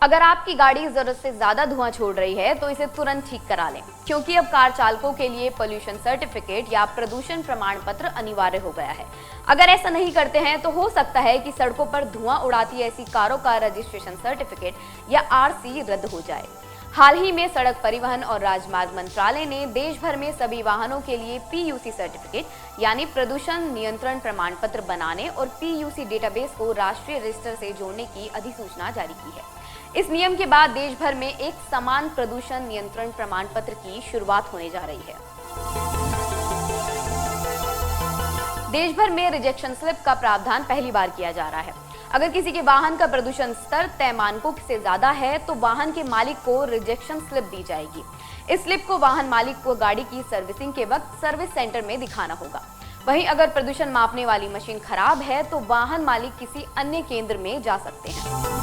अगर आपकी गाड़ी जरूरत से ज्यादा धुआं छोड़ रही है तो इसे तुरंत ठीक करा लें, क्योंकि अब कार चालकों के लिए पोल्यूशन सर्टिफिकेट या प्रदूषण प्रमाण पत्र अनिवार्य हो गया है। अगर ऐसा नहीं करते हैं तो हो सकता है कि सड़कों पर धुआं उड़ाती ऐसी कारों का रजिस्ट्रेशन सर्टिफिकेट या आरसी रद्द हो जाए। हाल ही में सड़क परिवहन और राजमार्ग मंत्रालय ने देश भर में सभी वाहनों के लिए पीयूसी सर्टिफिकेट यानी प्रदूषण नियंत्रण प्रमाण पत्र बनाने और पीयूसी डेटाबेस को राष्ट्रीय रजिस्टर से जोड़ने की अधिसूचना जारी की है। इस नियम के बाद देश भर में एक समान प्रदूषण नियंत्रण प्रमाण पत्र की शुरुआत होने जा रही है। देश भर में रिजेक्शन स्लिप का प्रावधान पहली बार किया जा रहा है। अगर किसी के वाहन का प्रदूषण स्तर तय मानकों से ज्यादा है तो वाहन के मालिक को रिजेक्शन स्लिप दी जाएगी। इस स्लिप को वाहन मालिक को गाड़ी की सर्विसिंग के वक्त सर्विस सेंटर में दिखाना होगा। वहीं अगर प्रदूषण मापने वाली मशीन खराब है तो वाहन मालिक किसी अन्य केंद्र में जा सकते हैं।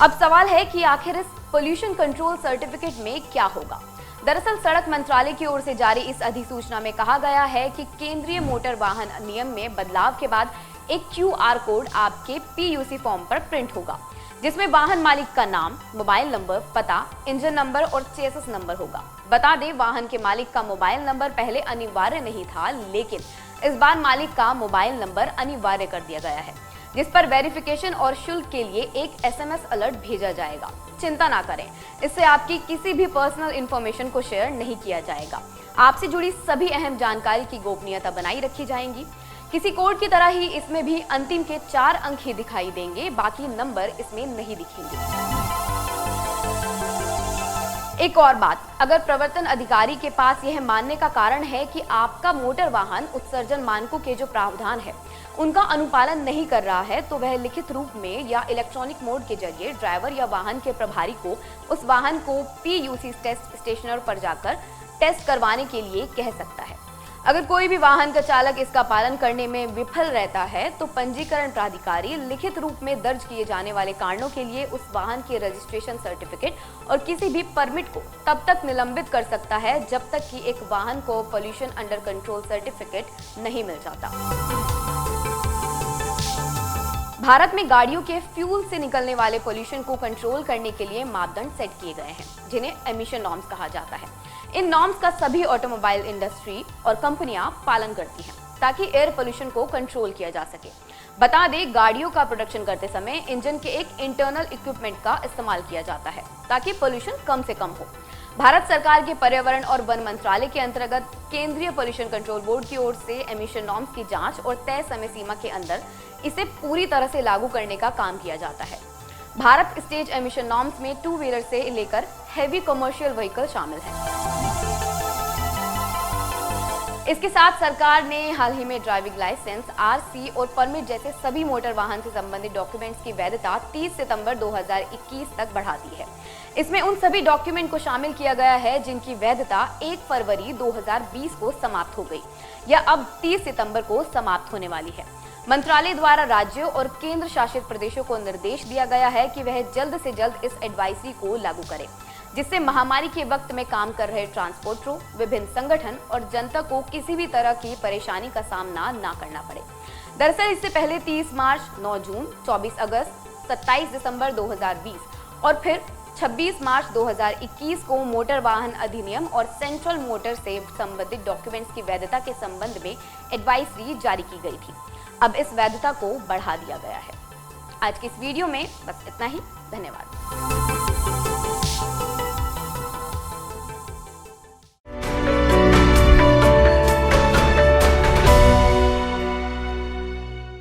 अब सवाल है कि आखिर इस पोल्यूशन कंट्रोल सर्टिफिकेट में क्या होगा। दरअसल सड़क मंत्रालय की ओर से जारी इस अधिसूचना में कहा गया है कि केंद्रीय मोटर वाहन नियम में बदलाव के बाद एक क्यूआर कोड आपके पीयूसी फॉर्म पर प्रिंट होगा, जिसमें वाहन मालिक का नाम, मोबाइल नंबर, पता, इंजन नंबर और चेसिस नंबर होगा। बता दें, वाहन के मालिक का मोबाइल नंबर पहले अनिवार्य नहीं था, लेकिन इस बार मालिक का मोबाइल नंबर अनिवार्य कर दिया गया है, जिस पर वेरिफिकेशन और शुल्क के लिए एक एसएमएस अलर्ट भेजा जाएगा। चिंता ना करें, इससे आपकी किसी भी पर्सनल इंफॉर्मेशन को शेयर नहीं किया जाएगा। आपसे जुड़ी सभी अहम जानकारी की गोपनीयता बनाई रखी जाएंगी। किसी कोड की तरह ही इसमें भी अंतिम के 4 अंक ही दिखाई देंगे, बाकी नंबर इसमें नहीं दिखेंगे। एक और बात, अगर प्रवर्तन अधिकारी के पास यह मानने का कारण है कि आपका मोटर वाहन उत्सर्जन मानकों के जो प्रावधान है उनका अनुपालन नहीं कर रहा है, तो वह लिखित रूप में या इलेक्ट्रॉनिक मोड के जरिए ड्राइवर या वाहन के प्रभारी को उस वाहन को पीयूसी टेस्ट स्टेशन पर जाकर टेस्ट करवाने के लिए कह सकता है। अगर कोई भी वाहन का चालक इसका पालन करने में विफल रहता है तो पंजीकरण प्राधिकारी लिखित रूप में दर्ज किए जाने वाले कारणों के लिए उस वाहन के रजिस्ट्रेशन सर्टिफिकेट और किसी भी परमिट को तब तक निलंबित कर सकता है जब तक कि एक वाहन को पोल्यूशन अंडर कंट्रोल सर्टिफिकेट नहीं मिल जाता। भारत में गाड़ियों के फ्यूल से निकलने वाले पोल्यूशन को कंट्रोल करने के लिए मापदंड सेट किए गए हैं, जिन्हें एमिशन नॉर्म्स कहा जाता है। इन नॉर्म्स का सभी ऑटोमोबाइल इंडस्ट्री और कंपनियां पालन करती हैं ताकि एयर पोल्यूशन को कंट्रोल किया जा सके। बता दें, गाड़ियों का प्रोडक्शन करते समय इंजन के एक इंटरनल इक्विपमेंट का इस्तेमाल किया जाता है ताकि पोल्यूशन कम से कम हो। भारत सरकार के पर्यावरण और वन मंत्रालय के अंतर्गत केंद्रीय पोल्यूशन कंट्रोल बोर्ड की ओर से एमिशन नॉर्म्स की जांच और तय समय सीमा के अंदर इसे पूरी तरह से लागू करने का काम किया जाता है। भारत स्टेज एमिशन नॉर्म्स में 2 व्हीलर से लेकर हेवी कमर्शियल व्हीकल शामिल है। इसके साथ सरकार ने हाल ही में ड्राइविंग लाइसेंस, आरसी और परमिट जैसे सभी मोटर वाहन से संबंधित डॉक्यूमेंट्स की वैधता 30 सितंबर 2021 तक बढ़ा दी है। इसमें उन सभी डॉक्यूमेंट को शामिल किया गया है जिनकी वैधता 1 फरवरी 2020 को समाप्त हो गई या अब 30 सितंबर को समाप्त होने वाली है। मंत्रालय द्वारा राज्यों और केंद्र शासित प्रदेशों को निर्देश दिया गया है कि वह जल्द से जल्द इस एडवाइजरी को लागू करें, जिससे महामारी के वक्त में काम कर रहे ट्रांसपोर्टरों, विभिन्न संगठन और जनता को किसी भी तरह की परेशानी का सामना ना करना पड़े। दरअसल इससे पहले 30 मार्च, 9 जून, 24 अगस्त, 27 दिसंबर 2020 और फिर 26 मार्च 2021 को मोटर वाहन अधिनियम और सेंट्रल मोटर से संबंधित डॉक्यूमेंट्स की वैधता के संबंध में एडवाइजरी जारी की गई थी। अब इस वैधता को बढ़ा दिया गया है। आज की इस वीडियो में बस इतना ही। धन्यवाद।